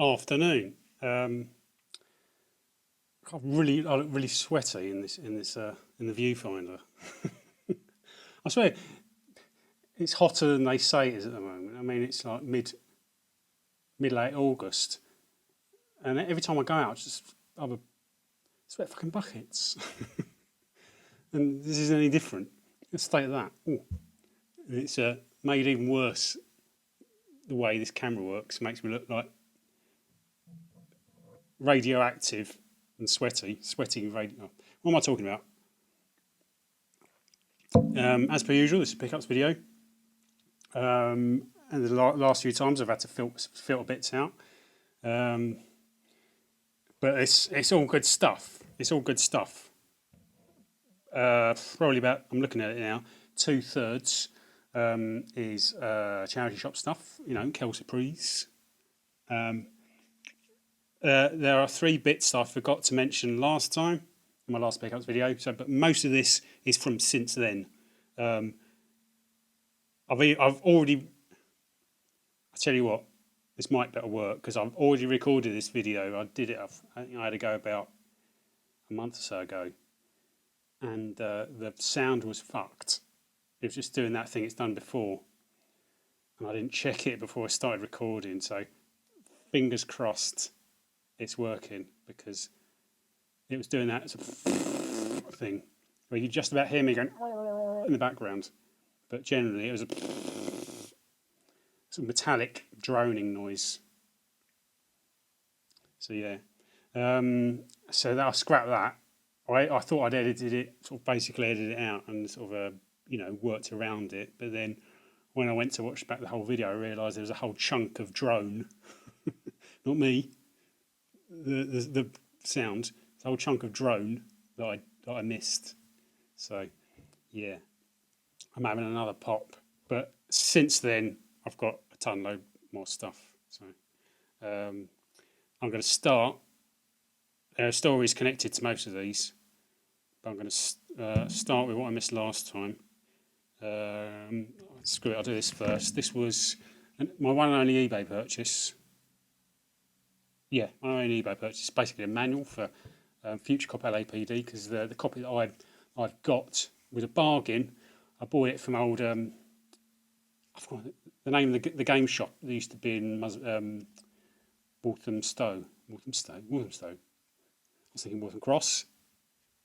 afternoon. I look really sweaty in the viewfinder. I swear it's hotter than they say it is at the moment. I mean, it's like mid late August, and every time I go out, I sweat fucking buckets. And this isn't any different. Let's state of that. Ooh. And it's made even worse. The way this camera works makes me look like radioactive and sweating radio. What am I talking about? As per usual, this is a pickups video. And the last few times I've had to filter bits out. But it's all good stuff. It's all good stuff. Probably about, I'm looking at it now, 2/3 is charity shop stuff, Kel Surprise. There are 3 bits I forgot to mention last time in my last pickups video. But most of this is from since then. I've already. I tell you what, this might better work because I've already recorded this video. I did it. I had to go about a month or so ago, and the sound was fucked. It was just doing that thing it's done before, and I didn't check it before I started recording. So, fingers crossed, it's working because it was doing that sort of thing where you just about hear me going in the background, but generally it was a sort of metallic droning noise. So yeah, so I'll scrap that. I thought I'd edited it, basically edited it out and worked around it, but then when I went to watch back the whole video, I realised there was a whole chunk of drone, not me, the sound, a whole chunk of drone that I missed. So yeah, I'm having another pop, but since then I've got a ton load more stuff. So I'm going to start. There are stories connected to most of these, but I'm going to start with what I missed last time. Screw it, I'll do this first. This was my one and only eBay purchase. Yeah, my only eBay purchase. Basically a manual for Future Cop LAPD because the copy that I've got was a bargain. I bought it from old. I forgot the name of the game shop that used to be in Walthamstow. I was thinking Waltham Cross,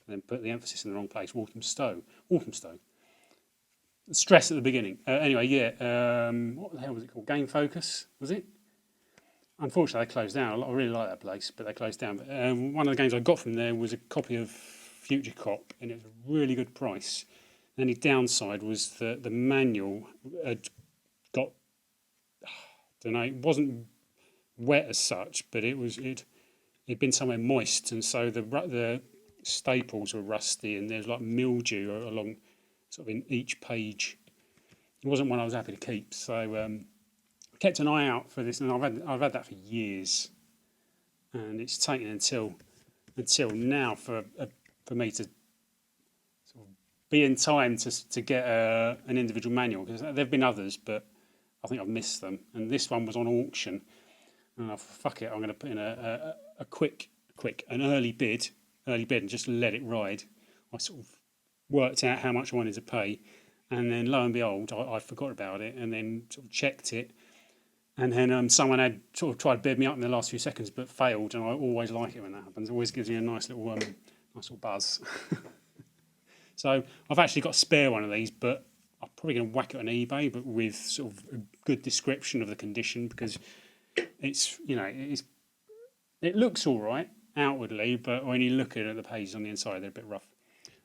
and then put the emphasis in the wrong place. Walthamstow. Stress at the beginning. Anyway, yeah. What the hell was it called? Game Focus, was it? Unfortunately, they closed down. I really like that place, but they closed down. But one of the games I got from there was a copy of Future Cop, and it was a really good price. The only downside was that the manual had got, I don't know, it wasn't wet as such, but it'd been somewhere moist, and so the staples were rusty, and there's like mildew along sort of in each page. It wasn't one I was happy to keep, so I kept an eye out for this, and I've had that for years, and it's taken until now for me to sort of be in time to get an individual manual, because there've been others, but I think I've missed them, and this one was on auction, and I thought, fuck it, I'm going to put in an early bid, and just let it ride. I sort of worked out how much I wanted to pay, and then lo and behold, I forgot about it, and then sort of checked it, and then someone had sort of tried to bid me up in the last few seconds, but failed, and I always like it when that happens. It always gives me a nice little buzz. So I've actually got a spare one of these, but I'm probably going to whack it on eBay, but with sort of a good description of the condition, because it looks all right outwardly, but when you look at the pages on the inside, they're a bit rough.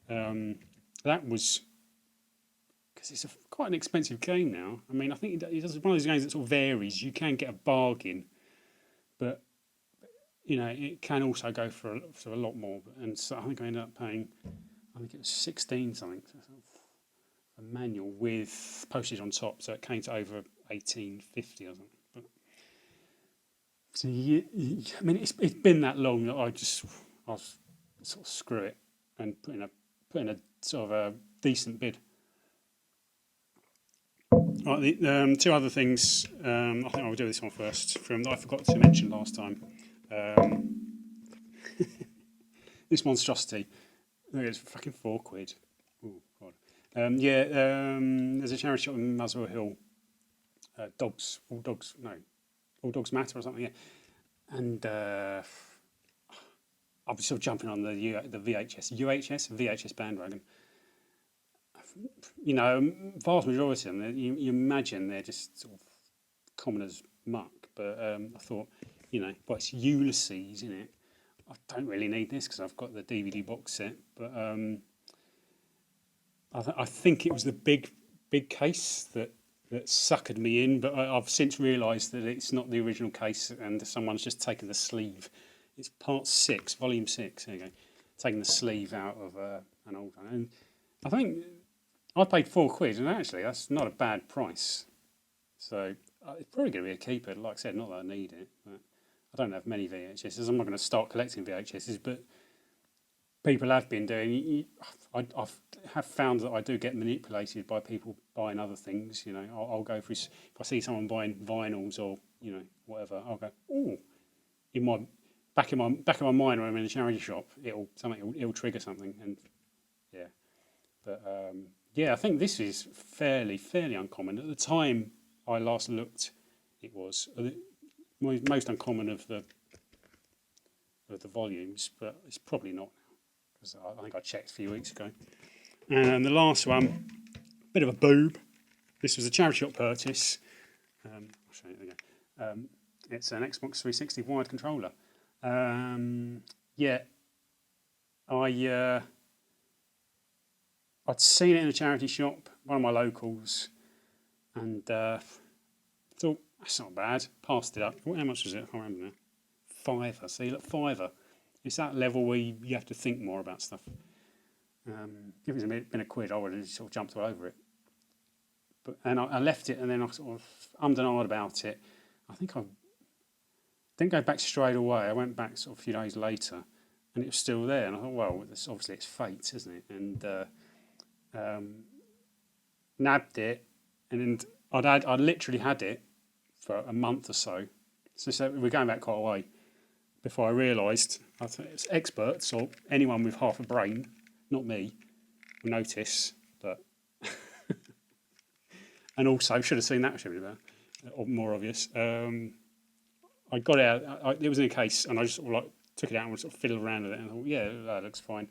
That was because it's quite an expensive game now. I mean, I think it's one of those games that sort of varies. You can get a bargain, but it can also go for a lot more. And so I think I ended up paying, I think it was 16 something, so a manual with postage on top, so it came to over 18.50 or something. But so I mean, it's been that long that I'll sort of screw it and put in a sort of a decent bid. Right, two other things. I think I'll do this one first. From that I forgot to mention last time. This monstrosity. I think it's fucking £4. Oh God. There's a charity shop in Muswell Hill. All Dogs Matter or something. Yeah, and I'll be sort of jumping on the VHS bandwagon. You know, vast majority of them, you imagine they're just sort of common as muck. But I thought, well, it's Ulysses, isn't it? I don't really need this because I've got the DVD box set. But I think it was the big case that suckered me in. But I've since realised that it's not the original case, and someone's just taken the sleeve. It's part 6, volume 6. There you go. Taking the sleeve out of an old one, and I think I paid £4, and actually that's not a bad price. So it's probably going to be a keeper. Like I said, not that I need it, but I don't have many VHSs. I'm not going to start collecting VHSs, but people have been doing. I have found that I do get manipulated by people buying other things. I'll go for if I see someone buying vinyls or whatever. I'll go, oh, in my back of my mind when I'm in a charity shop, it'll trigger something, and yeah. But I think this is fairly uncommon. At the time I last looked, it was most uncommon of the volumes, but it's probably not now because I think I checked a few weeks ago. And the last one, bit of a boob. This was a charity shop purchase. I'll show you again. It's an Xbox 360 wired controller. I'd seen it in a charity shop, one of my locals, and thought, that's not bad. Passed it up. How much was it? I can't remember now. £5. See, look, £5. It's that level where you have to think more about stuff. If it was been a quid, I would have sort of jumped all over it. And I left it, and then I sort of ummed and ahed about it. I think I didn't go back straight away. I went back sort of a few days later, and it was still there. And I thought, well, obviously it's fate, isn't it? And nabbed it, and I'd literally had it for a month or so. So we're going back quite a way before I realised. I thought it's experts or anyone with half a brain, not me, will notice. But and also should have seen that, should have been or more obvious. I got it out. It was in a case, and I just sort of took it out and sort of fiddled around with it, and I thought, yeah, that looks fine.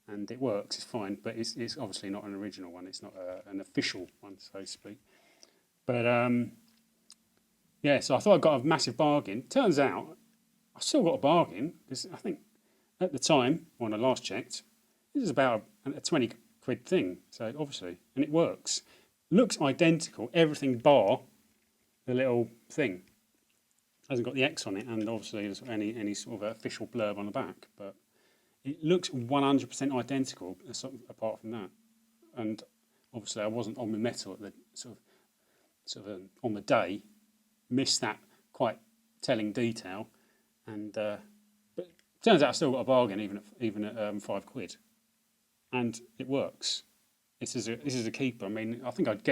And it works, it's fine, but it's obviously not an original one. It's not an official one, so to speak. But so I thought I got a massive bargain. Turns out I still got a bargain because I think at the time when I last checked, this is about a 20 quid thing. So obviously, and it works. Looks identical, everything bar the little thing. Hasn't got the X on it, and obviously there's any sort of official blurb on the back, but it looks 100% identical, apart from that. And obviously, I wasn't on the metal at the sort of on the day. Missed that quite telling detail, and but turns out I still got a bargain even at £5, and it works. This is a keeper. I mean, I think I'd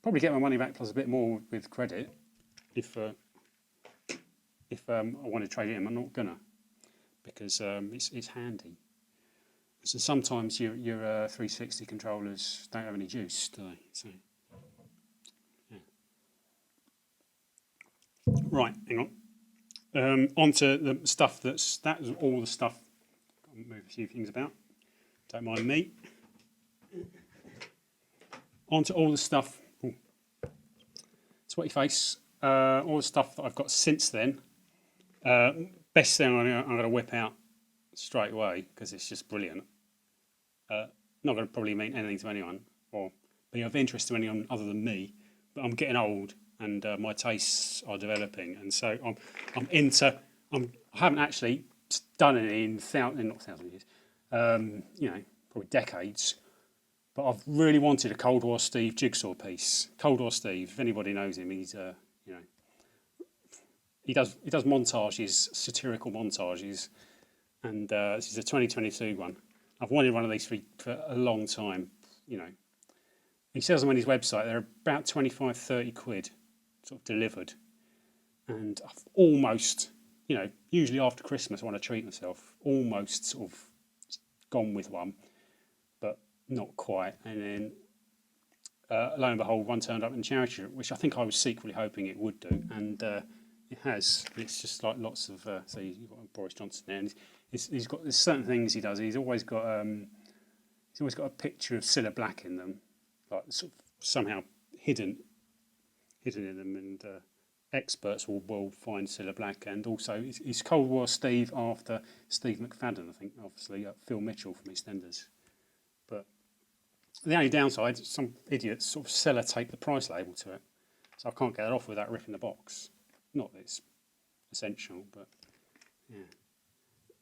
probably get my money back plus a bit more with credit if I want to trade it in. I'm not gonna. Because it's handy. So sometimes your 360 controllers don't have any juice, do they? So, yeah. Right, hang on. Onto the stuff that was all the stuff. I'll move a few things about. Don't mind me. Onto all the stuff. Ooh. Sweaty face. All the stuff that I've got since then. Best thing I'm going to whip out straight away because it's just brilliant. Not going to probably mean anything to anyone or be of interest to anyone other than me, but I'm getting old and my tastes are developing, and so I haven't actually done it in not thousands years, probably decades. But I've really wanted a Cold War Steve jigsaw piece. Cold War Steve, if anybody knows him, he's He does montages, satirical montages, and this is a 2022 one. I've wanted one of these for a long time, He sells them on his website. They're about 25, 30 quid, sort of delivered. And I've almost, usually after Christmas I want to treat myself, almost sort of gone with one, but not quite. And then lo and behold, one turned up in charity, which I think I was secretly hoping it would do, and it has. It's just like lots of. So you've got Boris Johnson there, and he's got there's certain things he does. He's always got a picture of Cilla Black in them, like sort of somehow hidden in them, and experts will find Cilla Black, and also he's Cold War Steve after Steve McFadden, I think, obviously Phil Mitchell from EastEnders. But the only downside, some idiots sort of sellotape the price label to it, so I can't get it off without ripping the box. Not that it's essential, but yeah.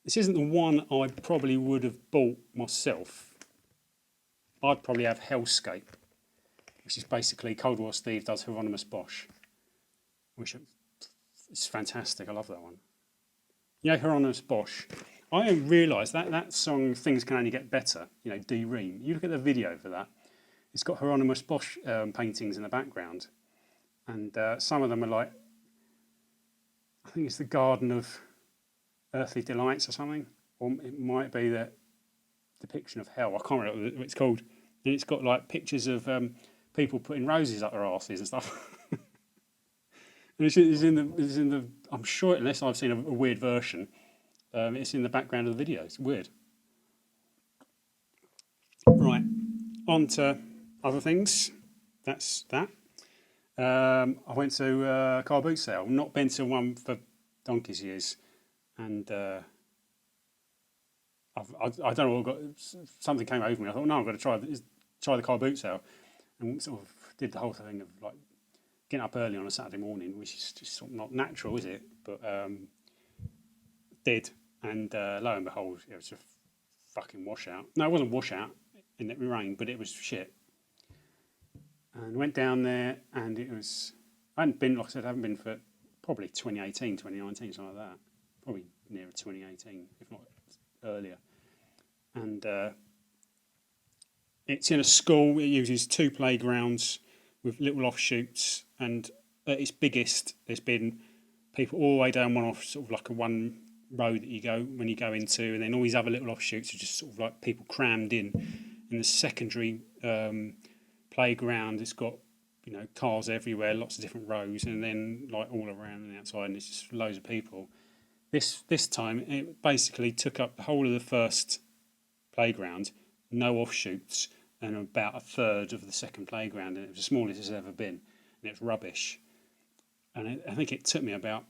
This isn't the one I probably would have bought myself. I'd probably have Hellscape, which is basically Cold War Steve does Hieronymus Bosch, which is fantastic. I love that one. Hieronymus Bosch. I realised that song, Things Can Only Get Better, D-Ream. You look at the video for that, it's got Hieronymus Bosch paintings in the background. And some of them are like, I think it's the Garden of Earthly Delights or something. Or it might be the depiction of hell. I can't remember what it's called. And it's got like pictures of people putting roses up their arses and stuff. And it's in the. I'm sure, unless I've seen a weird version, it's in the background of the video. It's weird. Right, on to other things. That's that. I went to a car boot sale. Not been to one for donkey's years, and I don't know. Something came over me. I thought, no, I'm going to try the car boot sale, and sort of did the whole thing of like getting up early on a Saturday morning, which is just sort of not natural, is it? But did, and lo and behold, it was a fucking washout. No, it wasn't washout in that it rained, but it was shit. And went down there, and it was. I hadn't been, like I said, I haven't been for probably 2018, 2019, something like that. Probably nearer 2018, if not earlier. And it's in a school. It uses 2 playgrounds with little offshoots, and at its biggest, there's been people all the way down one off, sort of like a one road that you go when you go into, and then all these other little offshoots are just sort of like people crammed in. And the secondary playground, it's got cars everywhere, lots of different rows, and then like all around and outside, and it's just loads of people. This time, it basically took up the whole of the first playground, no offshoots, and about a third of the second playground, and it was the smallest it's ever been, and it's rubbish. And I think it took me about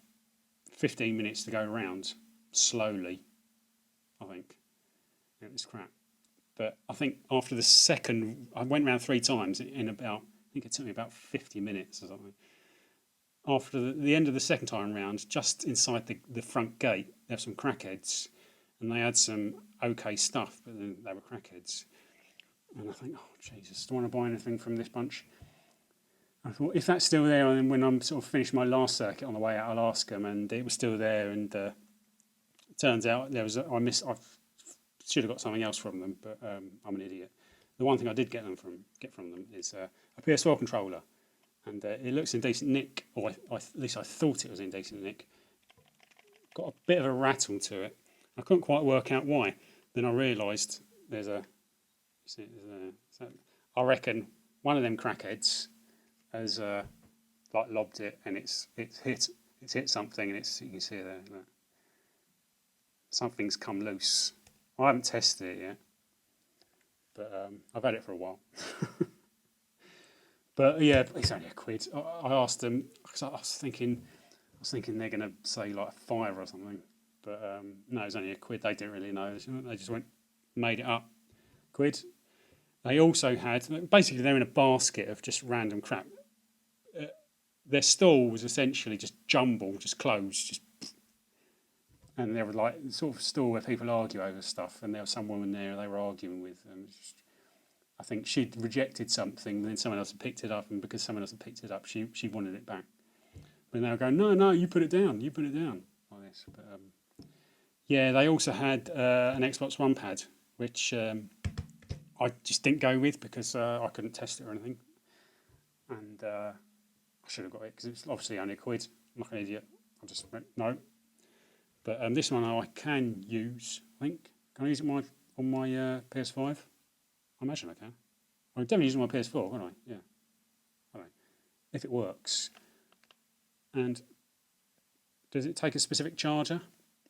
15 minutes to go around, slowly, I think. It was crap. But I think after the second, I went around 3 times in about, I think it took me about 50 minutes or something. After the end of the second time round, just inside the front gate, there were some crackheads, and they had some okay stuff, but then they were crackheads. And I think, oh, Jesus, do I want to buy anything from this bunch? I thought, if that's still there, and when I'm sort of finished my last circuit on the way out, I'll ask them, and it was still there, and it turns out I should have got something else from them, but I'm an idiot. The one thing I did get from them is a PS4 controller, and it looks in decent nick, or at least I thought it was in decent nick. Got a bit of a rattle to it. I couldn't quite work out why. Then I realised I reckon one of them crackheads has like lobbed it, and it's hit something, and you can see it there. Look. Something's come loose. I haven't tested it yet, but I've had it for a while. But yeah, it's only £1. I asked them because I was thinking they're going to say like £5 or something, but no, it was only £1. They didn't really know. They just made it up. £1. They also had, basically they're in a basket of just random crap. Their stall was essentially just jumble, just closed, and there was like sort of a stall where people argue over stuff, and there was some woman there they were arguing with. I think she'd rejected something, then someone else had picked it up, and because someone else had picked it up, she wanted it back. But they were going, no, you put it down, like this. But yeah, they also had an Xbox One pad, which I just didn't go with because I couldn't test it or anything, and I should have got it because it's obviously only a quid. I'm like an idiot. I just went no. But this one I can use. I think can I use it on my PS5? I imagine I can. I definitely use it on my PS4, can't I? Yeah. I don't know if it works. And does it take a specific charger?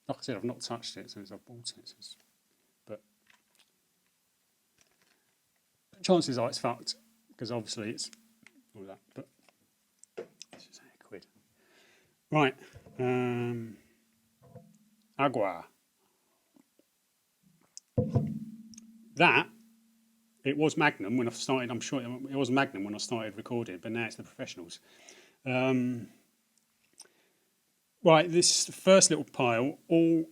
Like I said, I've not touched it since I bought it. But chances are it's fucked because obviously it's all that. But it's just a quid. Right. Agua. That it was Magnum when I started. I'm sure it was Magnum when I started recording, but now it's the professionals. Right, this first little pile, all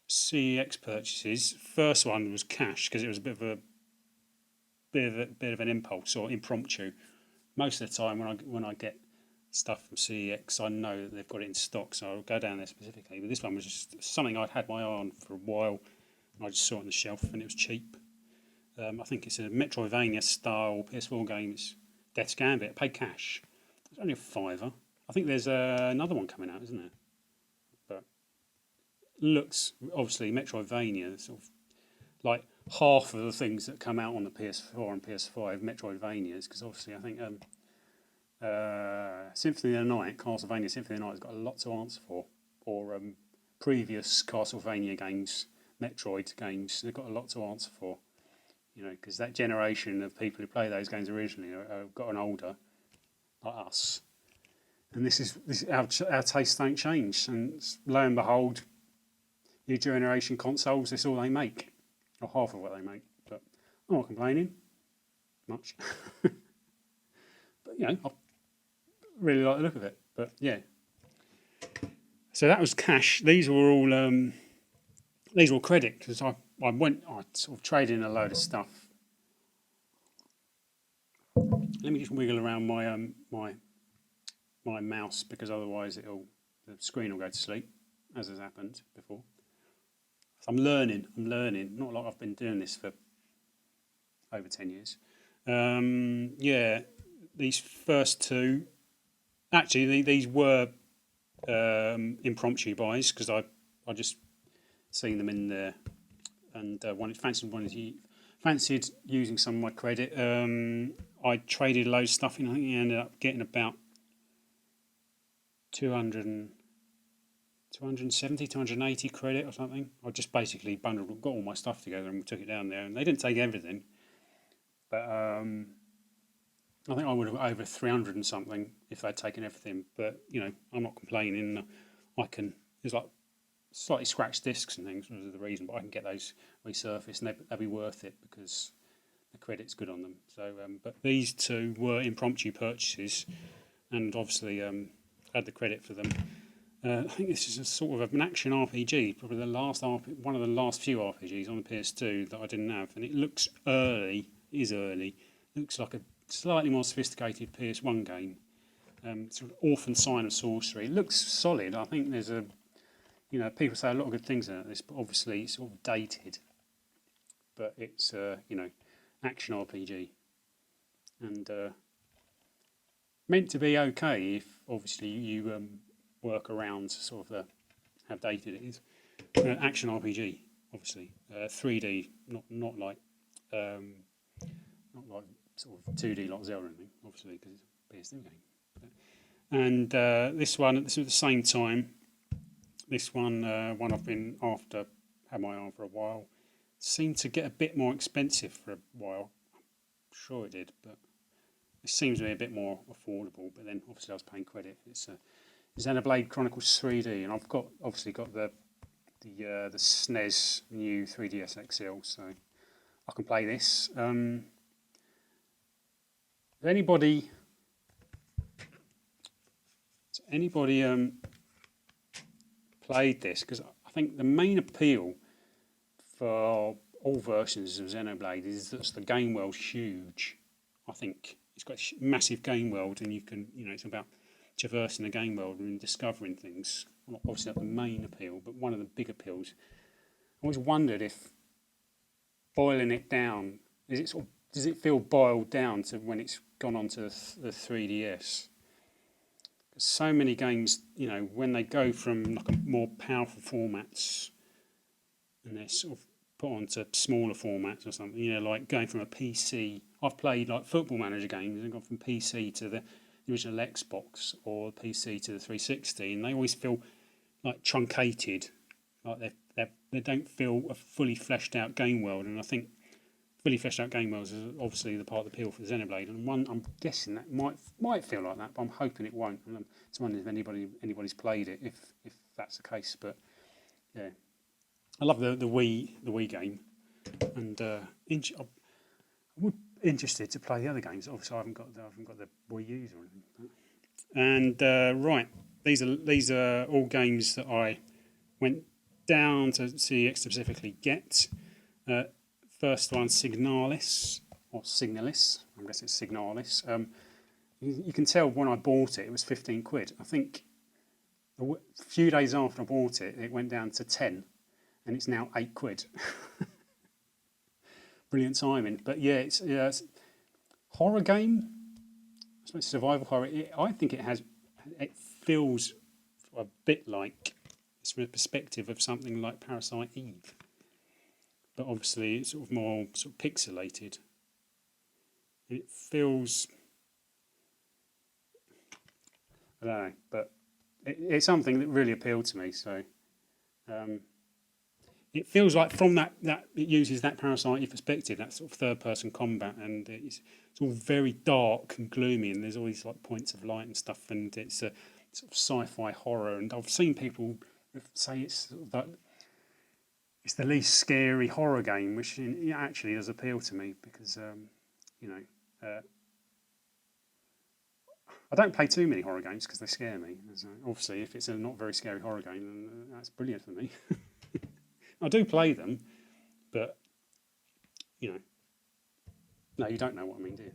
CEX purchases. First one was cash because it was a bit of an impulse or impromptu. Most of the time when I get stuff from CEX, I know that they've got it in stock, so I'll go down there specifically. But this one was just something I'd had my eye on for a while, and I just saw it on the shelf, and it was cheap. I think it's a Metroidvania style PS4 game. It's Death's Gambit. I paid cash. It's only a £5. I think there's another one coming out, isn't there? But looks obviously Metroidvania, sort of like half of the things that come out on the PS4 and PS5 Metroidvanias, because obviously I think Symphony of the Night, Castlevania Symphony of the Night has got a lot to answer for, or previous Castlevania games, Metroid games, they've got a lot to answer for, you know, because that generation of people who play those games originally have gotten older, like us, and this is our tastes don't change, and lo and behold, new generation consoles, that's all they make, or half of what they make. But I'm not complaining much. But you know, I really like the look of it. But yeah, so that was cash. These were all credit because I sort of traded in a load of stuff. Let me just wiggle around my mouse because otherwise the screen will go to sleep, as has happened before. So I'm learning. Not like I've been doing this for over 10 years. Yeah, these first two, actually, these were impromptu buys because I just seen them in there and fancied using some of my credit. I traded loads of stuff in. I think I ended up getting about 270, 280 credit or something. I just basically got all my stuff together and took it down there. And they didn't take everything, but I think I would have over 300 and something if they'd taken everything. But you know, I'm not complaining. There's like slightly scratched discs and things was the reason, but I can get those resurfaced and they'll be worth it because the credit's good on them. So, but these two were impromptu purchases, and obviously had the credit for them. I think this is a sort of an action RPG, probably one of the last few RPGs on the PS2 that I didn't have, and it looks early. It is early. Looks like a slightly more sophisticated PS1 game. Sort of Orphan Sign of Sorcery. It looks solid. I think there's people say a lot of good things about this, but obviously it's sort of dated. But it's action RPG, and meant to be okay if obviously you work around sort of how dated it is. Action RPG, obviously 3D, not like sort of 2D like Zelda or anything, obviously because it's a PS2 game. And this was at the same time. This one I've been after, had my eye on for a while, seemed to get a bit more expensive for a while. I'm sure it did, but it seems to be a bit more affordable. But then obviously I was paying credit. It's Xenoblade Chronicles 3D, and I've obviously got the SNES new 3DS XL, so I can play this. Anybody played this? Because I think the main appeal for all versions of Xenoblade is that the game world's huge. I think it's got a massive game world, and you can, it's about traversing the game world and discovering things. Well, obviously not the main appeal, but one of the big appeals. always wondered if boiling it down, does it feel boiled down to when it's gone onto the 3DS? So many games, when they go from like a more powerful formats and they're sort of put onto smaller formats or something, like going from a PC. I've played like Football Manager games and gone from PC to the original Xbox or PC to the 360, and they always feel like truncated, like they don't feel a fully fleshed out game world. And I think fully fleshed out game worlds is obviously the part of the appeal for Xenoblade, and one I'm guessing that might feel like that, but I'm hoping it won't. And I'm just wondering if anybody's played it, if that's the case. But yeah, I love the Wii game, and I would be interested to play the other games. Obviously, I haven't got the Wii U's or anything. And right, these are all games that I went down to see Extra specifically get. First one, Signalis, or Signalis. I guess it's Signalis. You can tell when I bought it, it was 15 quid. I think a few days after I bought it, it went down to 10, and it's now 8 quid. Brilliant timing. But yeah, it's a horror game. I suppose survival horror. I think it feels a bit like, it's from the perspective of something like Parasite Eve. But obviously it's sort of more sort of pixelated. It feels, I don't know, but it's something that really appealed to me. So it feels like from that it uses that Parasite perspective, that sort of third-person combat, and it's all very dark and gloomy, and there's all these like points of light and stuff, and it's a sort of sci-fi horror. And I've seen people say it's sort of it's the least scary horror game, which actually does appeal to me because I don't play too many horror games because they scare me. So obviously, if it's a not very scary horror game, then that's brilliant for me. I do play them, but no, you don't know what I mean, do you?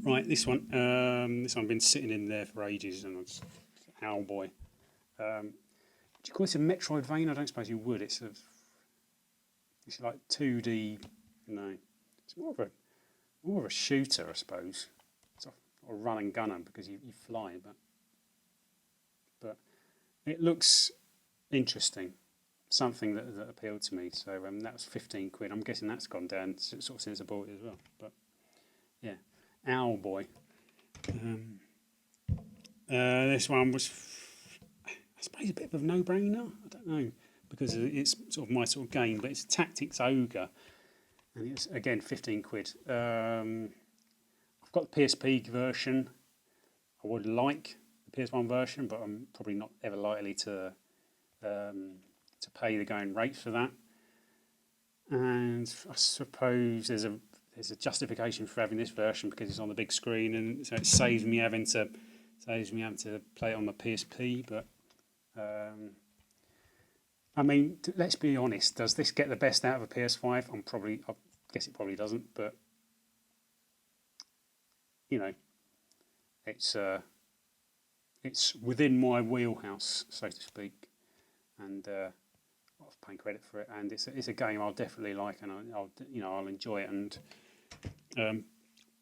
Right, this one I've been sitting in there for ages, and it's Owlboy. Do you call this a Metroidvania? I don't suppose you would. It's like 2D. No, it's more of a shooter, I suppose. It's a run and gunner because you fly, but it looks interesting. Something that appealed to me. So that was 15 quid. I'm guessing that's gone down sort of since I bought it as well. But yeah, Owlboy. This one was, I suppose, a bit of a no-brainer. I don't know, because it's sort of my sort of game, but it's Tactics Ogre, and it's again 15 quid. I've got the PSP version. I would like the PS1 version, but I'm probably not ever likely to pay the going rate for that. And I suppose there's a justification for having this version because it's on the big screen, and so it saves me having to play it on my PSP. But I mean, let's be honest. Does this get the best out of a PS5? I guess it probably doesn't. But it's within my wheelhouse, so to speak, and I've paying credit for it. And it's a game I'll definitely like, and I'll enjoy it, and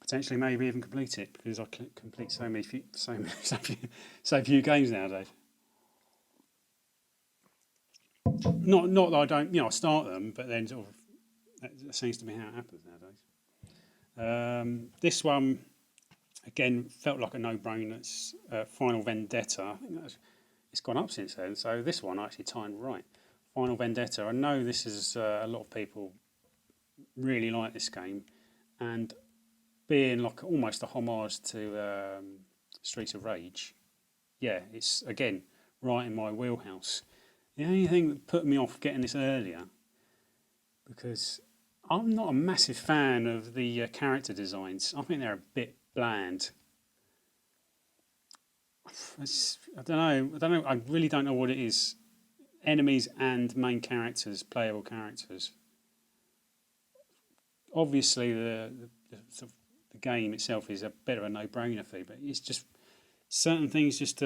potentially maybe even complete it because I complete so few games nowadays. Not that I don't, I start them, but then sort of that seems to be how it happens nowadays. This one again felt like a no-brainer. It's Final Vendetta. I think it's gone up since then. So this one I actually timed right. Final Vendetta. I know this is a lot of people really like this game, and being like almost a homage to Streets of Rage. Yeah, it's again right in my wheelhouse. The only thing that put me off getting this earlier, because I'm not a massive fan of the character designs. I think they're a bit bland. I don't know. I really don't know what it is. Enemies and main characters, playable characters. Obviously, the game itself is a bit of a no-brainer for you, but it's just certain things just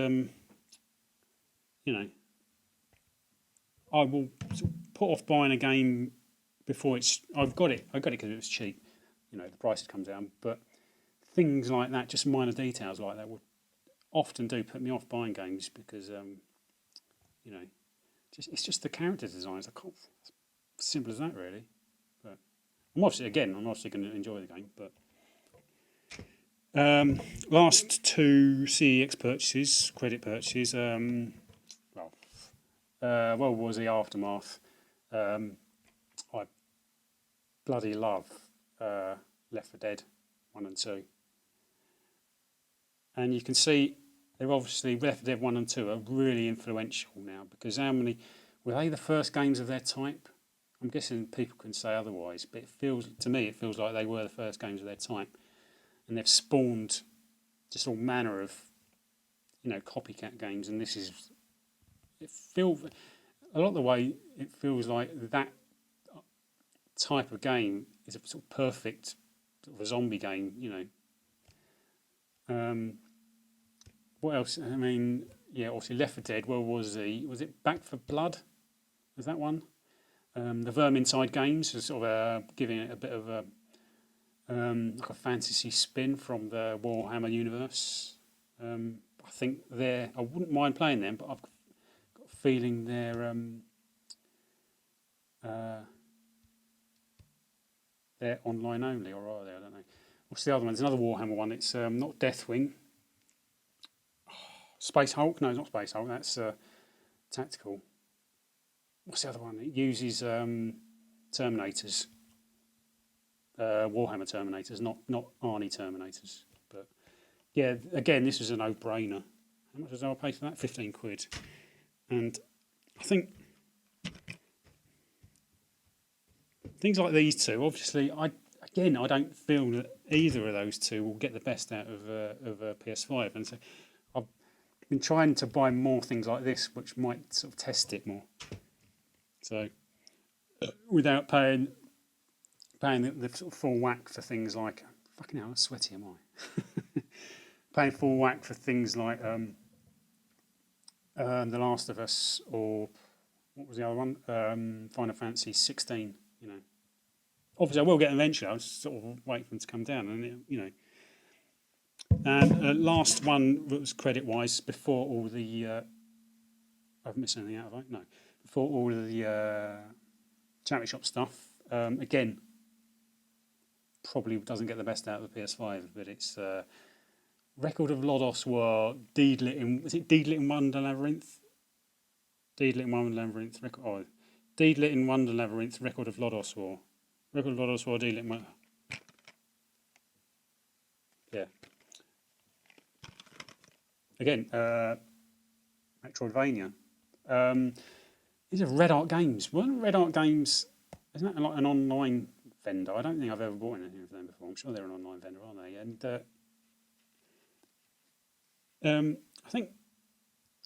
I will sort of put off buying a game before it's. I've got it. I got it because it was cheap. You know, the price has come down. But things like that, just minor details like that, would often do put me off buying games because you know, it's just the character designs. I can't. Simple as that, really. But I'm obviously going to enjoy the game. But last two CEX purchases, credit purchases. What was the aftermath? I bloody love Left 4 Dead 1 and 2. And you can see they're obviously, Left 4 Dead 1 and 2 are really influential now because how many, were they the first games of their type? I'm guessing people can say otherwise, but to me, it feels like they were the first games of their type. And they've spawned just all manner of, copycat games. And it feels, a lot of the way, it feels like that type of game is a sort of perfect sort of a zombie game, What else? I mean, yeah, obviously Left 4 Dead. Well, was it Back for Blood? Was that one? The Vermintide games was sort of giving it a bit of a like a fantasy spin from the Warhammer universe. I think I wouldn't mind playing them, but I've got a feeling they're online only, or are they? I don't know. What's the other one? There's another Warhammer one. It's not Deathwing. Space Hulk? No, it's not Space Hulk. That's tactical. What's the other one? It uses Terminators. Warhammer Terminators, not Arnie Terminators. But yeah, again, this was a no-brainer. How much did I pay for that? £15. And I think things like these two, obviously, I don't feel that either of those two will get the best out of a PS5. And so I've been trying to buy more things like this, which might sort of test it more. So without paying the sort of full whack for things like, fucking hell, how sweaty am I? Paying full whack for things like The Last of Us, or what was the other one? Final Fantasy 16. Obviously I will get them eventually. I'll just sort of wait for them to come down, and And last one that was credit wise before all the. I've missed anything out, have I? No. Before all of the charity shop stuff. Again, probably doesn't get the best out of the PS5, but it's Record of Lodos War, Deedlit in Wonder Labyrinth? Deedlit in Wonder Labyrinth, Deedlit in Wonder Labyrinth, Record of Lodos War. Record of Lodos War, Deedlit in Wonder. Yeah. Again, Metroidvania. These are Red Art Games. Weren't Red Art Games, isn't that like an online vendor? I don't think I've ever bought anything from them before. I'm sure they're an online vendor, aren't they? And I think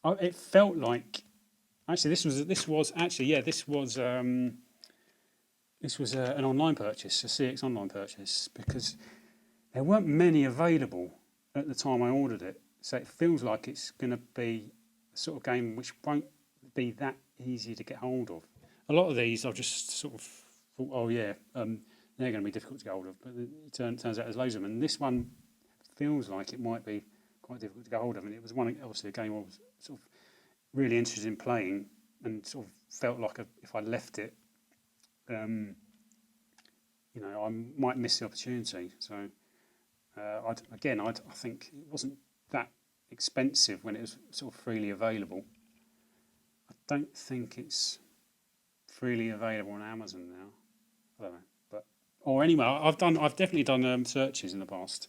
it felt like actually this was an online purchase, a CX online purchase, because there weren't many available at the time I ordered it. So it feels like it's going to be a sort of game which won't be that easy to get hold of. A lot of these I've just sort of thought, they're going to be difficult to get hold of, but it turns out there's loads of them. And this one feels like it might be quite difficult to get hold of. And it was obviously a game I was sort of really interested in playing, and sort of felt like if I left it, I might miss the opportunity. So I think it wasn't that expensive when it was sort of freely available. I don't think it's freely available on Amazon now. I don't know, or anyway, I've definitely done searches in the past,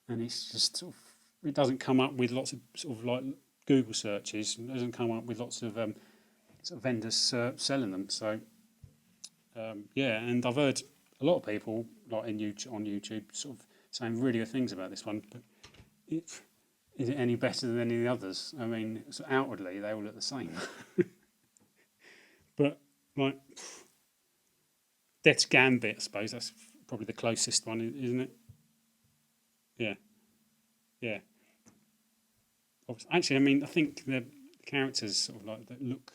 and it's just sort of, it doesn't come up with lots of sort of like Google searches. It doesn't come up with lots of sort of vendors selling them. So and I've heard a lot of people like on YouTube sort of saying really good things about this one, but is it any better than any of the others? I mean, so outwardly they all look the same, but like Death's Gambit, I suppose that's probably the closest one, isn't it? Yeah, yeah. Actually, I mean, I think the characters sort of like that look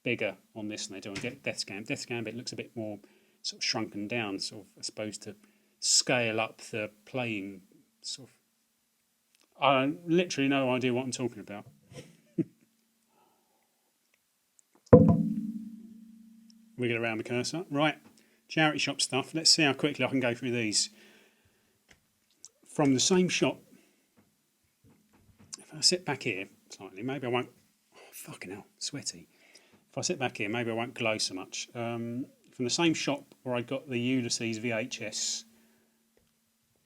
bigger on this than they do on Death's Gambit. Death's Gambit looks a bit more sort of shrunken down, sort of, I suppose, to scale up the playing sort of. I literally no idea what I'm talking about. Wiggle around the cursor. Right, charity shop stuff. Let's see how quickly I can go through these. From the same shop, if I sit back here slightly, maybe I won't. Oh, fucking hell, sweaty. If I sit back here, maybe I won't glow so much. From the same shop where I got the Ulysses VHS,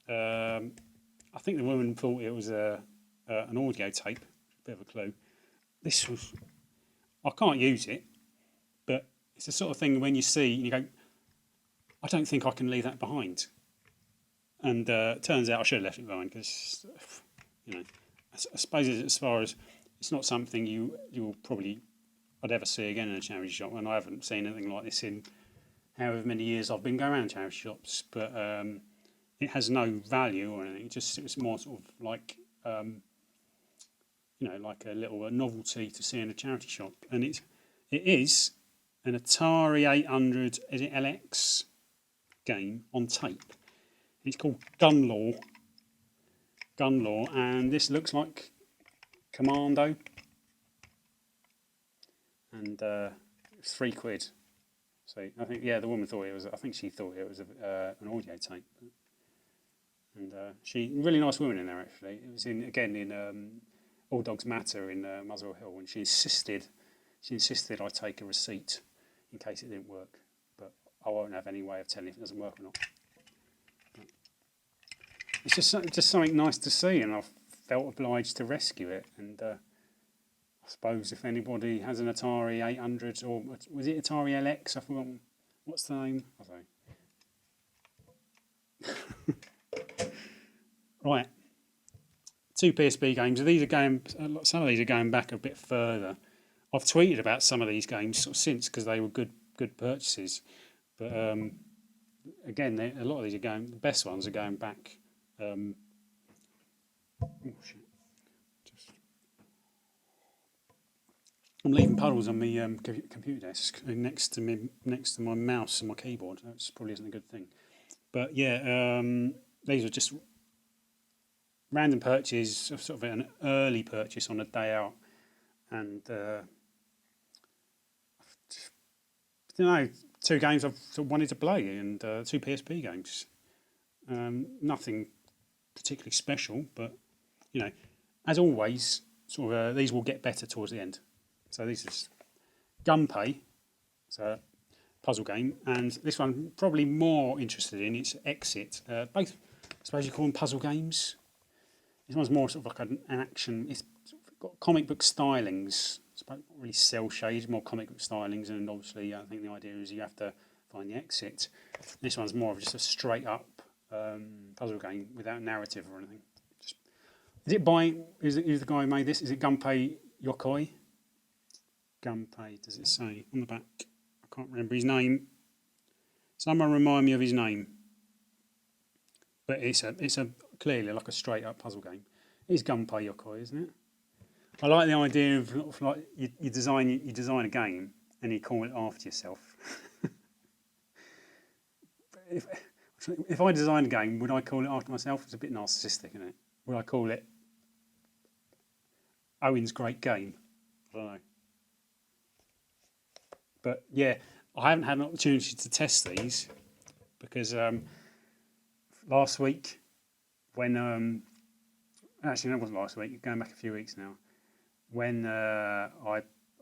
I think the woman thought it was an audio tape. Bit of a clue. This was. I can't use it, but it's the sort of thing when you see and you go, I don't think I can leave that behind. And turns out I should have left it behind because, you know, I suppose as far as it's not something you'll probably I'd ever see again in a charity shop, and I haven't seen anything like this in however many years I've been going around charity shops. But it has no value or anything. It's more sort of like you know, like a little novelty to see in a charity shop, and it is an Atari 800 is it LX game on tape. It's called Gun Law, and this looks like Commando, and it's £3. So I think the woman thought it was. I think she thought it was an audio tape, and she really nice woman in there actually. It was in All Dogs Matter in Muswell Hill, and she insisted I take a receipt in case it didn't work, but I won't have any way of telling if it doesn't work or not. But it's just something nice to see, and I felt obliged to rescue it. And I suppose if anybody has an Atari 800 or was it Atari LX? I forgot what's the name. I don't know. Right. 2 PSP games. Some of these are going back a bit further. I've tweeted about some of these games sort of since because they were good purchases. But again, a lot of these are going. The best ones are going back. Oh shit! I'm leaving puddles on my computer desk next to my mouse and my keyboard. That probably isn't a good thing. But yeah, these are just random purchase, sort of an early purchase on a day out, and I don't know, 2 games I've sort of wanted to play, and 2 PSP games. Nothing particularly special, but you know, as always, sort of these will get better towards the end. So this is Gunpei, it's a puzzle game, and this one I'm probably more interested in. It's Exit. Both, I suppose you call them puzzle games. This one's more sort of like an action. It's got comic book stylings. It's not really cell shaded, more comic book stylings, and obviously I think the idea is you have to find the exit. This one's more of just a straight up puzzle game without narrative or anything. Is the guy who made this? Is it Gunpei Yokoi? Gunpei, does it say on the back? I can't remember his name. Someone remind me of his name. But it's a clearly like a straight up puzzle game. It's Gunpei Yokoi, isn't it? I like the idea of like you design a game and you call it after yourself. If I designed a game, would I call it after myself? It's a bit narcissistic, isn't it? Would I call it Owen's Great Game? I don't know. But yeah, I haven't had an opportunity to test these because last week when actually no, it wasn't last week, going back a few weeks now, when I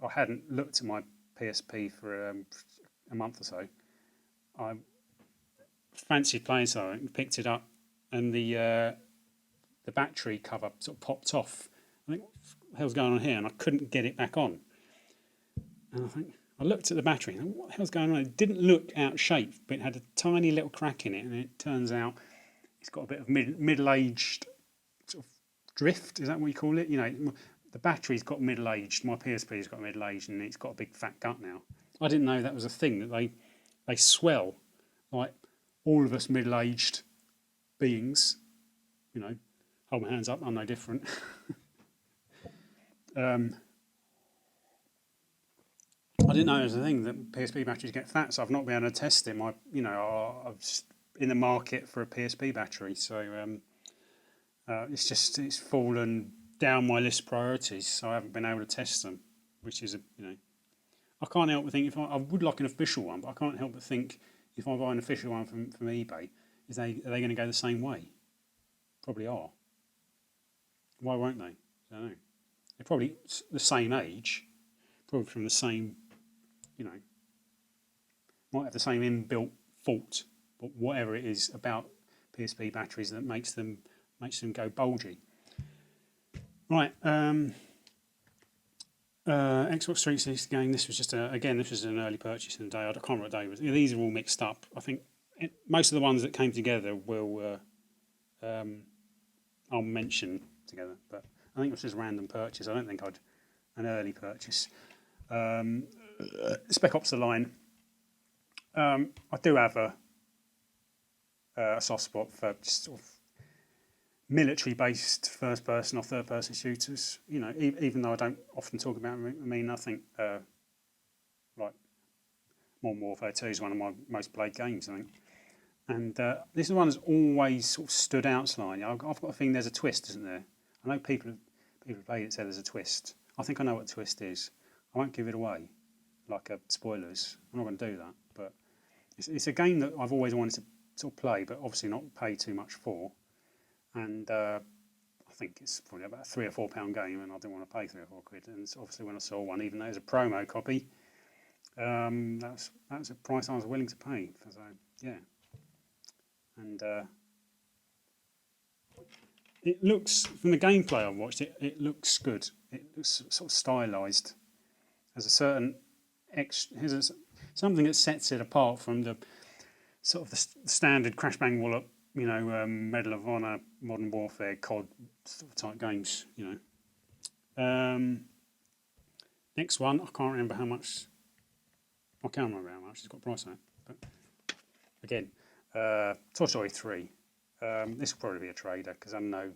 hadn't looked at my PSP for a month or so, I fancied playing something, picked it up, and the battery cover sort of popped off. I think, what the hell's going on here? And I couldn't get it back on. And I looked at the battery and what the hell's going on? It didn't look out of shape, but it had a tiny little crack in it, and it turns out it's got a bit of middle-aged sort of drift. Is that what you call it? You know, the battery's got middle-aged. My PSP's got middle-aged, and it's got a big fat gut now. I didn't know that was a thing, that they swell like all of us middle-aged beings. You know, hold my hands up, I'm no different. I didn't know there was a thing that PSP batteries get fat, so I've not been able to test them. I'm just in the market for a PSP battery, so it's fallen down my list of priorities, so I haven't been able to test them, which is I can't help but think I would like an official one, but I can't help but think if I buy an official one from eBay, are they going to go the same way? Probably are. Why won't they? I don't know. They're probably the same age, probably from the same, might have the same inbuilt fault, but whatever it is about PSP batteries that makes them go bulgy. Right. Xbox 360 game. This was just this was an early purchase in the day. I can't remember what day it was. These are all mixed up. I think most of the ones that came together I'll mention together, but I think it was just random purchase. I don't think I'd an early purchase. Spec Ops: The Line. I do have a soft spot for just sort of military-based first-person or third-person shooters. Even though I don't often talk about them, I mean, I think like Modern Warfare 2 is one of my most played games, I think. And this is one that's always sort of stood out slightly. I've got a feeling there's a twist, isn't there? I know people have played it, say there's a twist. I think I know what the twist is. I won't give it away, like spoilers. I'm not going to do that. But it's a game that I've always wanted to sort of play, but obviously not pay too much for. And I think it's probably about a £3 or £4 game, and I didn't want to pay £3 or £4. And it's obviously when I saw one, even though it was a promo copy, that's a price I was willing to pay. So yeah. And it looks, from the gameplay I've watched, it looks good. It looks sort of stylised. There's a certain something that sets it apart from the sort of the standard Crash Bang Wallop, Medal of Honor, Modern Warfare, COD sort of type games. Next one, I can't remember how much. I can't remember how much it's got a price on it, but again. Toy Story 3. This will probably be a trader because I know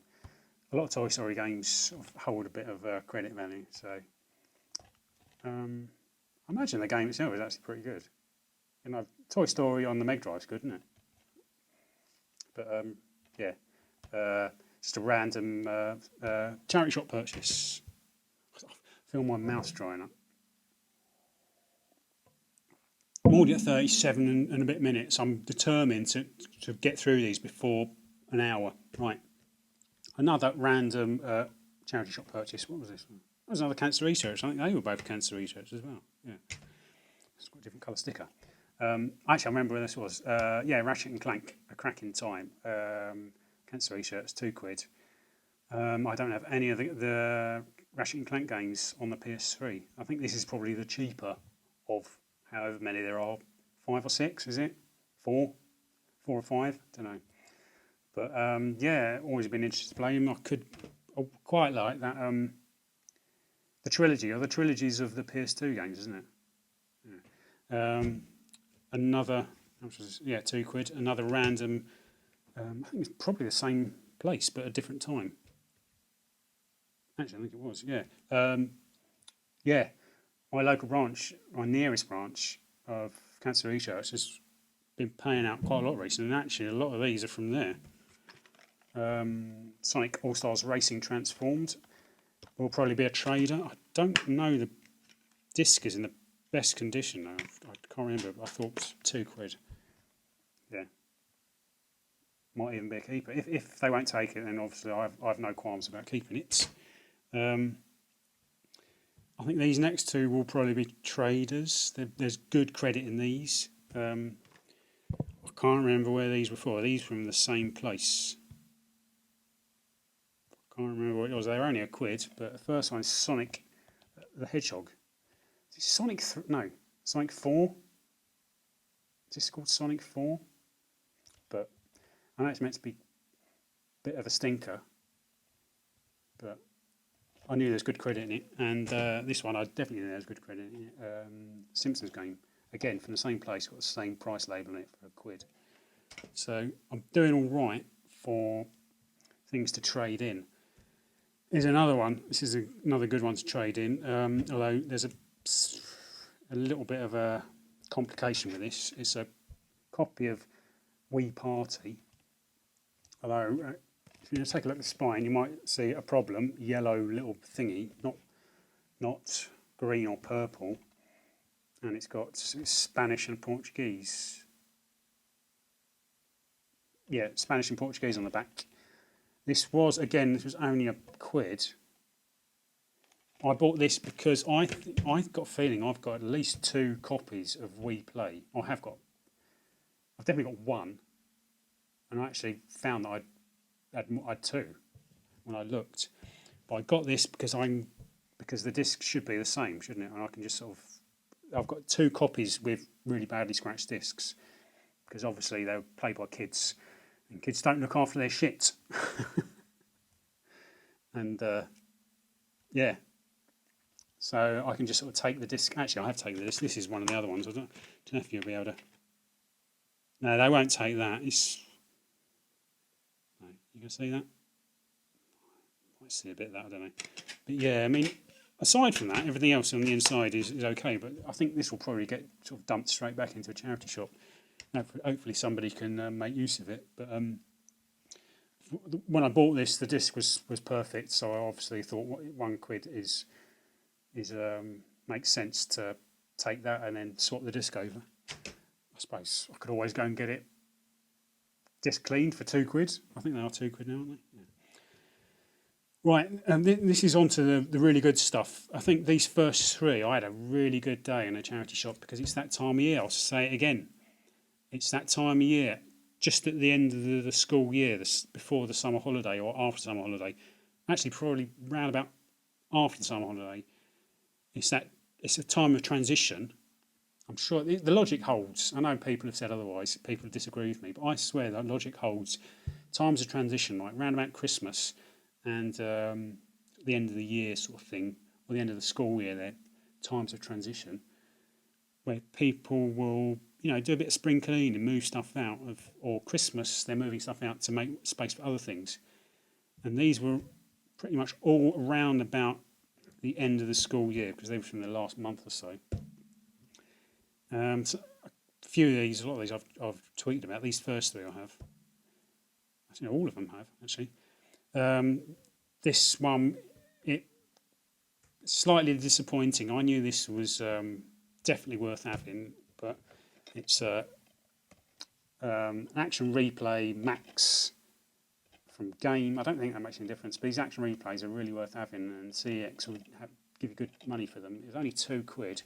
a lot of Toy Story games sort of hold a bit of credit value. So I imagine the game itself is actually pretty good. Toy Story on the Mega Drive is good, isn't it? But just a random charity shop purchase. I feel my mouth drying up. I'm already at 37 and a bit minutes. I'm determined to get through these before an hour. Right. Another random charity shop purchase. What was this one? That was another cancer research. I think they were both cancer research as well. Yeah. It's got a different colour sticker. Actually, I remember where this was. Ratchet and Clank, A Crack in Time. Cancer research, £2. I don't have any of the Ratchet and Clank games on the PS3. I think this is probably the cheaper of however many there are, 5 or 6, is it? 4 or 5, don't know. But always been interested to play them. I quite like that. The trilogy, or the trilogies of the PS2 games, isn't it? Yeah. Another, how much was this? Yeah, £2. Another random. I think it's probably the same place, but a different time. Actually, I think it was. Yeah. My local branch, my nearest branch of cancer research has been paying out quite a lot recently, and actually a lot of these are from there. Sonic All-Stars Racing Transformed will probably be a trader. I don't know the disc is in the best condition though. I can't remember, but I thought it was £2. Yeah. Might even be a keeper. If they won't take it, then obviously I've no qualms about keeping it. I think these next two will probably be traders. There's good credit in these. I can't remember where these were for. Are these from the same place? I can't remember what it was. They were only £1, but the first one is Sonic the Hedgehog. Is it Sonic 4? Is this called Sonic 4? But I know it's meant to be a bit of a stinker, but I knew there's good credit in it, and this one I definitely knew there's good credit in it. Simpsons game, again from the same place, got the same price label on it for £1. So I'm doing all right for things to trade in. Here's another one. This is another good one to trade in. Although there's a little bit of a complication with this. It's a copy of Wii Party. Although, if you take a look at the spine, you might see a problem. Yellow little thingy, not green or purple. And it's got Spanish and Portuguese. Yeah, Spanish and Portuguese on the back. This was only £1. I bought this because I've got a feeling I've got at least 2 copies of Wii Play. I've definitely got one, and I actually found that I had 2 when I looked. But I got this because the disc should be the same, shouldn't it? And I can just I've got 2 copies with really badly scratched discs because obviously they were played by kids, and kids don't look after their shit. And yeah. So I can just sort of take the disc. Actually, I have taken the disc. This is one of the other ones. I don't know if you'll be able to. No, they won't take that. No, you can see that? Might see a bit of that, I don't know. But yeah, I mean, aside from that, everything else on the inside is okay. But I think this will probably get sort of dumped straight back into a charity shop. Hopefully somebody can make use of it. But when I bought this, the disc was perfect. So I obviously thought £1 makes sense to take that and then swap the disc over. I suppose I could always go and get it disc cleaned for £2. I think they are £2 now, aren't they? Yeah. Right, and this is on to the really good stuff. I think these first 3, I had a really good day in a charity shop because it's that time of year. I'll say it again. It's that time of year, just at the end of the school year, before the summer holiday or after summer holiday. Actually, probably round about after the summer holiday. It's a time of transition. I'm sure the logic holds. I know people have said otherwise. People disagree with me, but I swear that logic holds. Times of transition, like round about Christmas and the end of the year sort of thing, or the end of the school year, there times of transition, where people will do a bit of spring cleaning and move stuff out or Christmas they're moving stuff out to make space for other things. And these were pretty much all around about the end of the school year because they were from the last month or so. So a lot of these I've tweeted about. These first 3 I have. I think all of them have actually. This one, it's slightly disappointing. I knew this was definitely worth having, but it's Action Replay Max from Game. I don't think that makes any difference, but these Action Replays are really worth having, and CEX will give you good money for them. It was only £2.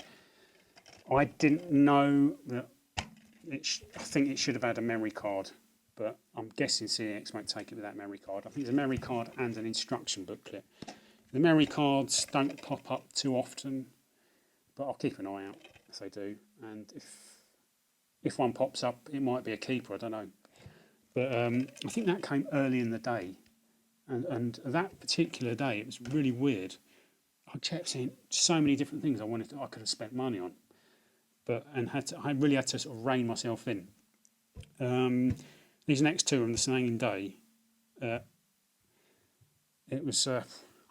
I didn't know that. I think it should have had a memory card, but I'm guessing CEX won't take it with that memory card. I think there's a memory card and an instruction booklet. The memory cards don't pop up too often, but I'll keep an eye out if they do. And if one pops up, it might be a keeper. I don't know. But I think that came early in the day, and that particular day it was really weird. I kept seeing so many different things I could have spent money on, but I really had to sort of rein myself in. These next 2 on the same day. It was I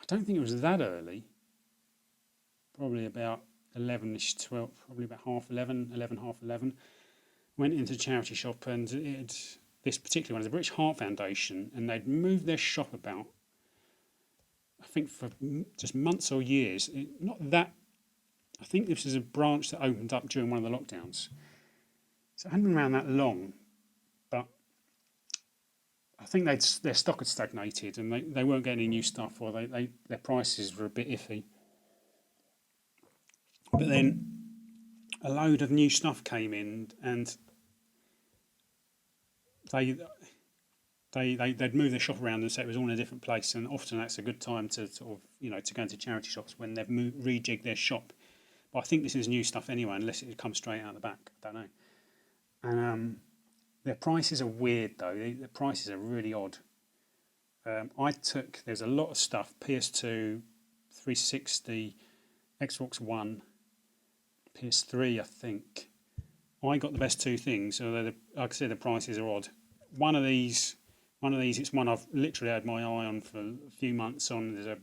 don't think it was that early. Probably about 11ish, 12, probably about half 11, half 11. Went into the charity shop and this particular one is the British Heart Foundation, and they'd moved their shop about, I think, for just months or years. I think this is a branch that opened up during one of the lockdowns. So it hadn't been around that long, but I think their stock had stagnated and they weren't getting any new stuff, or their prices were a bit iffy. But then a load of new stuff came in, and they'd move their shop around and say it was all in a different place. And often that's a good time to sort of to go into charity shops when they've rejigged their shop. But I think this is new stuff anyway, unless it comes straight out the back. I don't know. And their prices are weird though. Their prices are really odd. There's a lot of stuff: PS2, 360, Xbox One, PS3, I think. I got the best 2 things, although like I said, the prices are odd. One of these, it's one I've literally had my eye on for a few months on. There's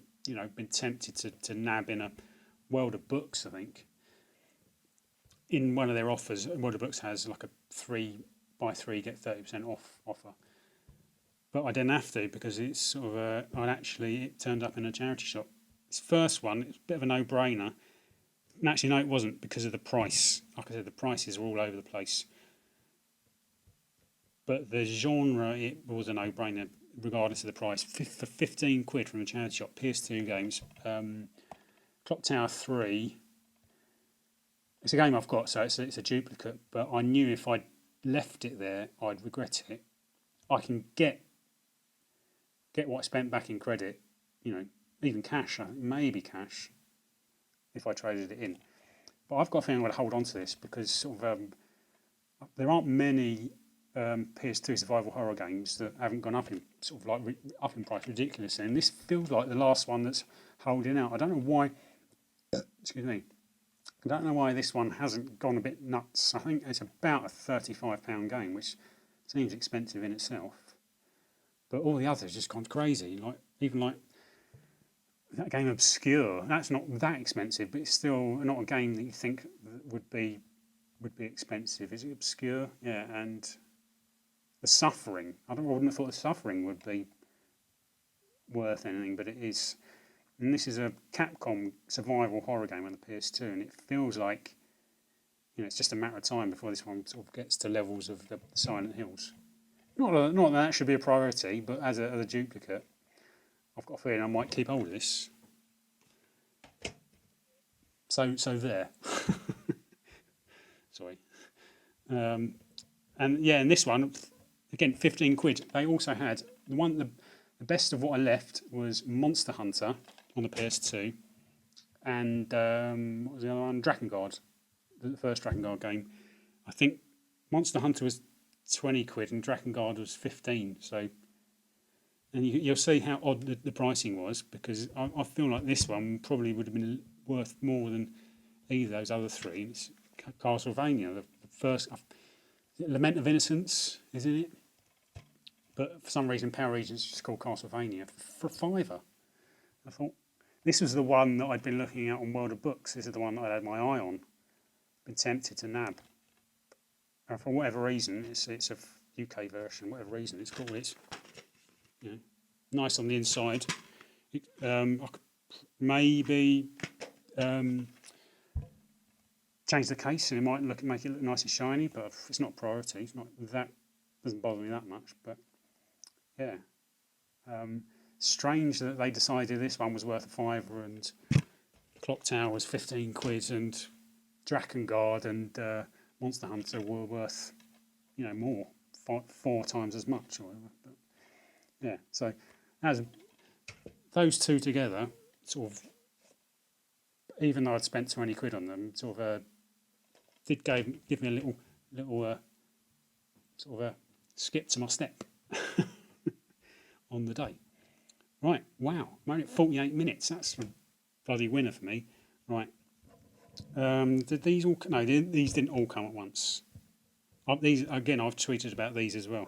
been tempted to nab in a World of Books, I think. in one of their offers, World of Books has like a 3 buy 3 get 30% off offer. But I didn't have to because it's sort of it turned up in a charity shop. This first one, it's a bit of a no-brainer. And actually, no, it wasn't because of the price. Like I said, the prices were all over the place. But the genre, it was a no-brainer regardless of the price. For 15 quid from a charity shop, PS2 games. Clock Tower 3. It's a game I've got, so it's a duplicate. But I knew if I left it there, I'd regret it. I can get what I spent back in credit, even cash, maybe cash, if I traded it in. But I've got a feeling I'm going to hold on to this because sort of there aren't many PS2 survival horror games that haven't gone up in sort of like up in price ridiculously, and this feels like the last one that's holding out. I don't know why. Excuse me. I don't know why this one hasn't gone a bit nuts. I think it's about a £35 game, which seems expensive in itself. But all the others just gone crazy. Even that game Obscure. That's not that expensive, but it's still not a game that you think would be expensive. Is it Obscure? Yeah, and The Suffering. I wouldn't have thought The Suffering would be worth anything, but it is. And this is a Capcom survival horror game on the PS2, and it feels like it's just a matter of time before this one sort of gets to levels of the Silent Hills. Not that should be a priority, but as a duplicate, I've got a feeling I might keep hold of this. So there. Sorry. And this one, again, 15 quid. They also had the best of what I left was Monster Hunter on the PS2, and what was the other one? Drakengard, the first Drakengard game. I think Monster Hunter was 20 quid and Drakengard was 15. So, and you'll see how odd the pricing was, because I feel like this one probably would have been worth more than either of those other three. It's Castlevania, the first. Lament of Innocence, isn't it? But for some reason, Power Region's just called Castlevania for £5. I thought this was the one that I'd been looking at on World of Books. This is the one that I had my eye on. Been tempted to nab. And for whatever reason, it's a UK version. Whatever reason, it's called. It's nice on the inside. I could maybe change the case, and it might make it look nice and shiny. But it's not a priority. It's not that. Doesn't bother me that much. But yeah. Strange that they decided this one was worth £5 and Clock Tower was 15 quid and Drakengard and Monster Hunter were worth, more, 4 times as much or whatever. But yeah, so as those two together, sort of, even though I'd spent 20 quid on them, sort of did give me a little sort of a skip to my step on the day. Right, wow, I'm only at 48 minutes. That's a bloody winner for me. Right, did these all? No, these didn't all come at once. These again, I've tweeted about these as well.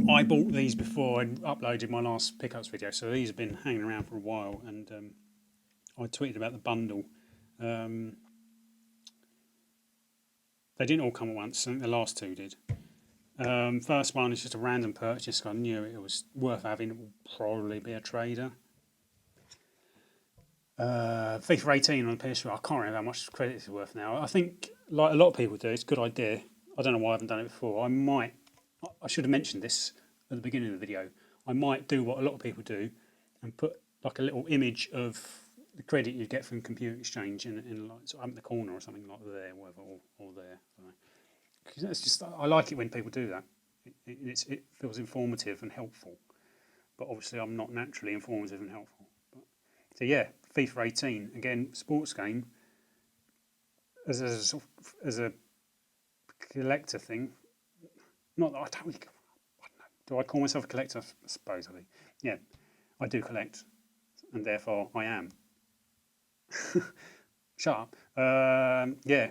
I bought these before I uploaded my last pickups video, so these have been hanging around for a while, and I tweeted about the bundle. They didn't all come at once. I think the last two did. First one is just a random purchase. I knew it was worth having. It will probably be a trader. FIFA 18 on the PS3. I can't remember how much credit it's worth now. I think, like a lot of people do, it's a good idea. I don't know why I haven't done it before. I should have mentioned this at the beginning of the video. I might do what a lot of people do and put like a little image of the credit you get from Computer Exchange in like sort of up in the corner or something like there, whatever, or there. I don't know. Because that's just, I like it when people do that. It feels informative and helpful. But obviously I'm not naturally informative and helpful. So yeah, FIFA 18, again, sports game, as a collector thing. Not that I don't know. Do I call myself a collector? I suppose I do. Yeah, I do collect, and therefore I am. Shut up. Yeah.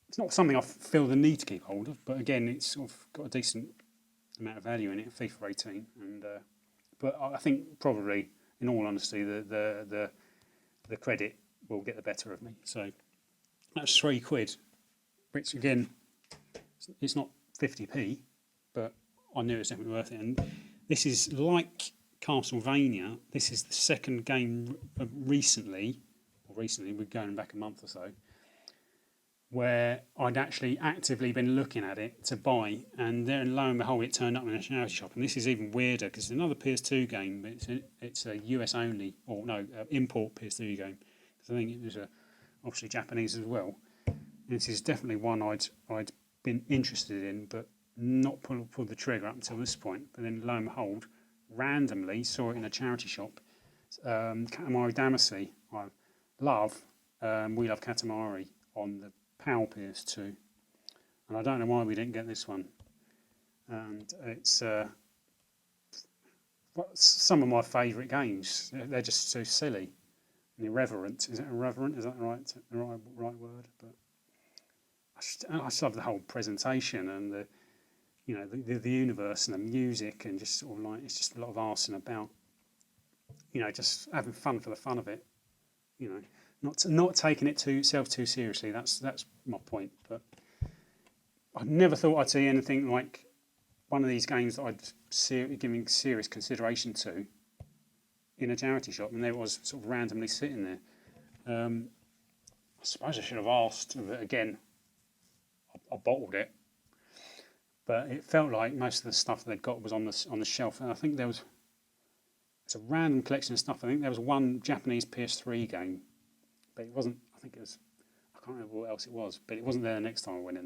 It's not something I feel the need to keep hold of, but again, it's sort of got a decent amount of value in it, FIFA 18, and but I think probably in all honesty, the credit will get the better of me. So that's £3, which again, it's not 50p, but I knew it was definitely worth it. And this is like Castlevania. This is the second game recently, we're going back a month or so, where I'd actually actively been looking at it to buy, and then lo and behold, it turned up in a charity shop. And this is even weirder because it's another PS2 game, but it's a US only, or no, import PS2 game. Because I think it was obviously Japanese as well. And this is definitely one I'd been interested in, but not pulled the trigger up until this point. But then lo and behold, randomly saw it in a charity shop. Katamari Damacy, I love. We love Katamari on the PAL PS2, and I don't know why we didn't get this one. And it's some of my favourite games. They're just so silly and irreverent. Is it irreverent? Is that the right word? But I just love the whole presentation and the universe and the music, and just sort of like it's just a lot of arse and about. Just having fun for the fun of it. Not taking it too seriously. That's my point. But I never thought I'd see anything like one of these games that I'd giving serious consideration to in a charity shop, and there it was, sort of randomly sitting there. I suppose I should have asked again. I bottled it, but it felt like most of the stuff they'd got was on the shelf, and I think it's a random collection of stuff. I think there was one Japanese PS3 game. But it wasn't. I can't remember what else it was. But it wasn't there the next time I went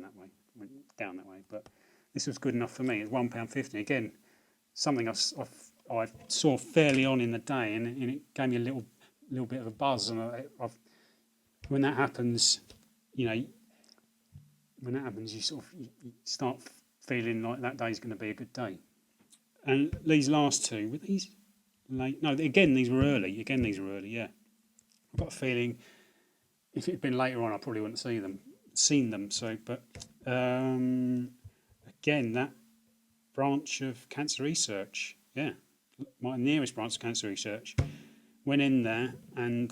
down that way. But this was good enough for me. It's £1.50. Again, something I saw fairly on in the day, and it gave me a little bit of a buzz. And when that happens, you sort of you start feeling like that day's going to be a good day. And these last two, were these late? No, again these were early. Yeah. I've got a feeling if it had been later on, I probably wouldn't have seen them. So, but again, that branch of cancer research, yeah, my nearest branch of cancer research, went in there, and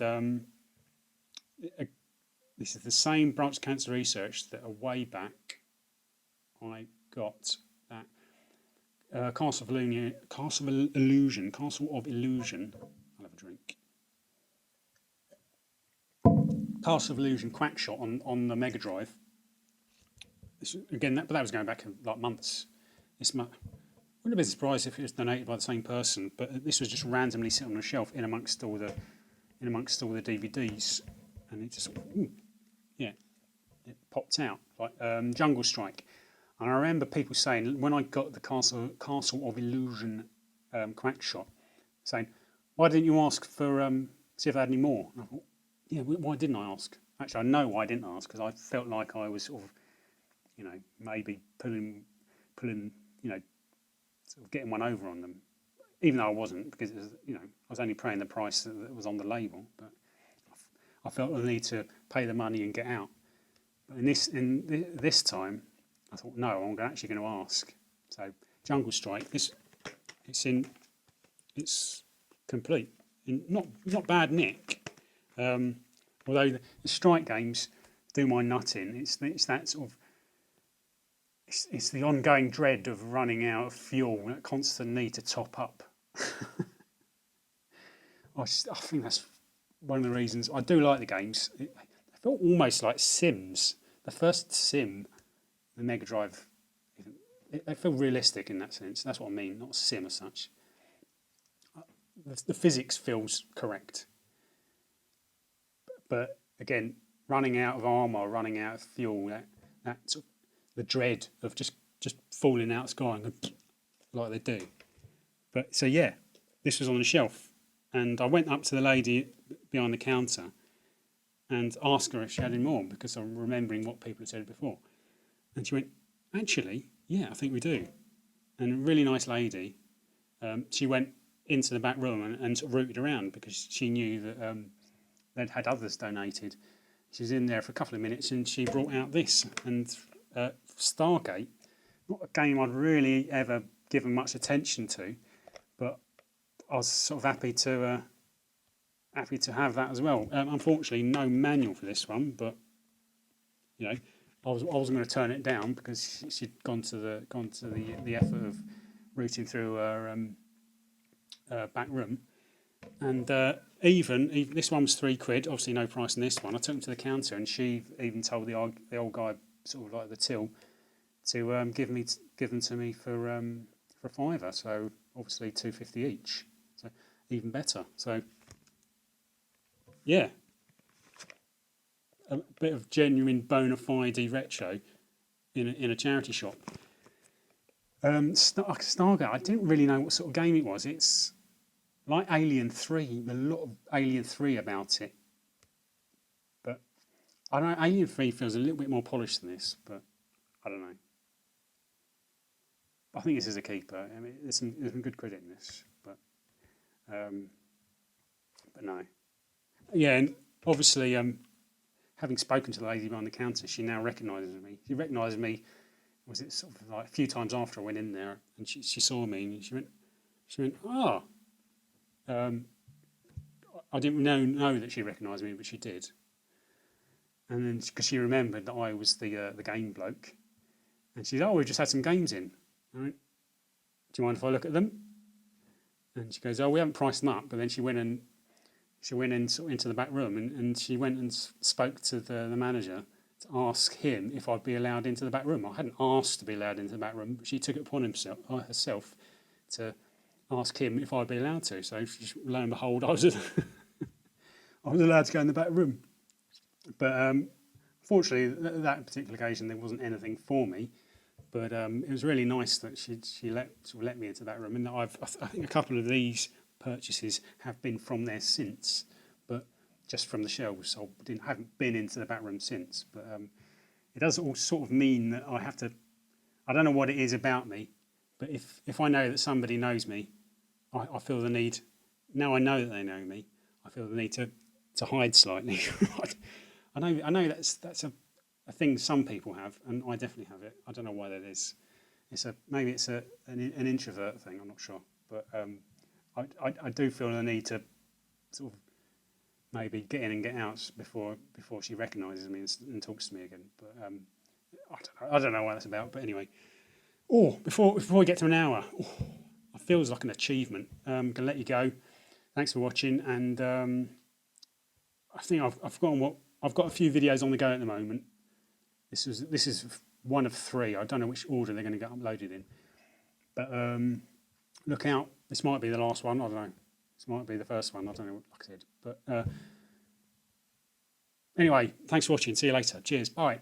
this is the same branch of cancer research that a way back I got that Castle of Illusion. I'll have a drink. Castle of Illusion Quackshot on the Mega Drive. But that was going back like months. Wouldn't have been surprised if it was donated by the same person, but this was just randomly sitting on a shelf in amongst all the DVDs, and it just it popped out like Jungle Strike. And I remember people saying when I got the Castle of Illusion Quackshot, saying, "Why didn't you ask for see if they had any more?" And I thought, yeah, why didn't I ask? Actually, I know why I didn't ask, because I felt like I was sort of, maybe pulling, sort of getting one over on them, even though I wasn't, because it was, I was only paying the price that was on the label. But I felt the need to pay the money and get out. But this time, I thought, no, I'm actually going to ask. So Jungle Strike, it's complete, in not bad nick. Although the strike games do my nut in, it's that sort of it's the ongoing dread of running out of fuel, that constant need to top up. I think that's one of the reasons I do like the games. They felt almost like Sims. The first Sim, the Mega Drive, they feel realistic in that sense. That's what I mean, not a sim as such. The physics feels correct. But again, running out of armour, running out of fuel, that sort of, the dread of just falling out of the sky and like they do. But so yeah, this was on the shelf, and I went up to the lady behind the counter and asked her if she had any more, because I'm remembering what people had said before. And she went, "Actually, yeah, I think we do." And a really nice lady, she went into the back room and sort of rooted around, because she knew that they'd had others donated. She was in there for a couple of minutes, and she brought out this. And Stargate, not a game I'd really ever given much attention to, but I was sort of happy to happy to have that as well. Unfortunately, no manual for this one, but you know, I wasn't going to turn it down because she'd gone to the effort of routing through her back room. And even this one was £3. Obviously, no price in this one. I took them to the counter, and she even told the old guy, sort of like the till, to give them to me for a fiver. So obviously £2.50 each. So even better. So yeah, a bit of genuine bona fide retro in a charity shop. Stargate. I didn't really know what sort of game it was. It's like Alien 3, a lot of Alien 3 about it. But I don't know, Alien 3 feels a little bit more polished than this, but I don't know. I think this is a keeper. I mean, there's some good credit in this, but no. Yeah, and obviously, having spoken to the lady behind the counter, she now recognises me. She recognised me, was it sort of like a few times after I went in there, and she saw me, and she went, oh. I didn't know that she recognised me, but she did. And then, because she remembered that I was the game bloke, and she said, "Oh, we just had some games in." I went, "Do you mind if I look at them?" And she goes, "Oh, we haven't priced them up." But then she went in sort of into the back room, and she went and spoke to the manager to ask him if I'd be allowed into the back room. I hadn't asked to be allowed into the back room, but she took it upon herself to ask him if I'd be allowed to. So lo and behold, I was allowed to go in the back room. But fortunately, that particular occasion, there wasn't anything for me. But it was really nice that she let me into that room. And I think a couple of these purchases have been from there since, but just from the shelves. So I haven't been into the back room since. But it does all sort of mean that I have to. I don't know what it is about me, but if I know that somebody knows me, I feel the need. Now I know that they know me, I feel the need to hide slightly. I know that's a thing some people have, and I definitely have it. I don't know why that is. Maybe it's an introvert thing. I'm not sure, but I do feel the need to sort of maybe get in and get out before she recognises me and talks to me again. But I don't know what that's about. But anyway, before we get to an hour, it feels like an achievement. I'm gonna let you go. Thanks for watching, and I think I've forgotten I've got a few videos on the go at the moment. This is one of 3. I don't know which order they're going to get uploaded in, but look out. This might be the last one. I don't know. This might be the first one. I don't know. Like I said, but anyway, thanks for watching. See you later. Cheers. Bye.